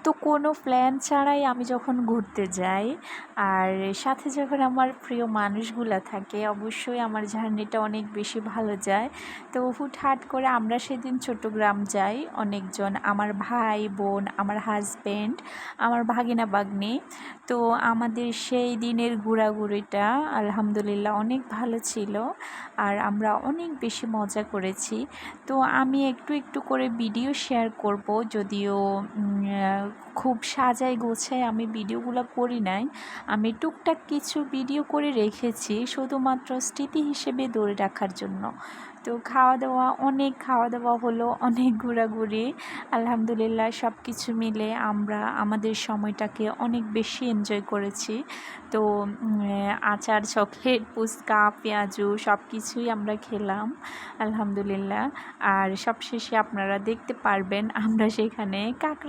তো কোনো প্ল্যান ছাড়াই আমি যখন ঘুরতে যাই আর সাথে যখন আমার প্রিয় মানুষগুলা থাকে, অবশ্যই আমার জার্নিটা অনেক বেশি ভালো যায়। তো হুটহাট করে আমরা সেদিন চট্টগ্রাম যাই অনেকজন, আমার ভাই বোন, আমার হাজব্যান্ড, আমার ভাগিনা ভাগ্নে। তো আমাদের সেই দিনের ঘোরাঘুরিটা আলহামদুলিল্লাহ অনেক ভালো ছিল আর আমরা অনেক বেশি মজা করেছি। তো আমি একটু একটু করে ভিডিও শেয়ার করব, যদিও খুব সাজাই গোছায় আমি ভিডিওগুলো করি নাই। আমি টুকটাক কিছু ভিডিও করে রেখেছি শুধুমাত্র স্মৃতি হিসেবে ধরে রাখার জন্য। তো অনেক খাওয়া দাওয়া হলো, অনেক ঘোরাঘুরি। আলহামদুলিল্লাহ সব কিছু মিলে আমরা আমাদের সময়টাকে অনেক বেশি এনজয় করেছি। তো আচার, চকলেট, ফুচকা, পেঁয়াজু সব কিছুই আমরা খেলাম আলহামদুলিল্লাহ। আর সবশেষে আপনারা দেখতে পারবেন আমরা সেখানে কাঁকড়া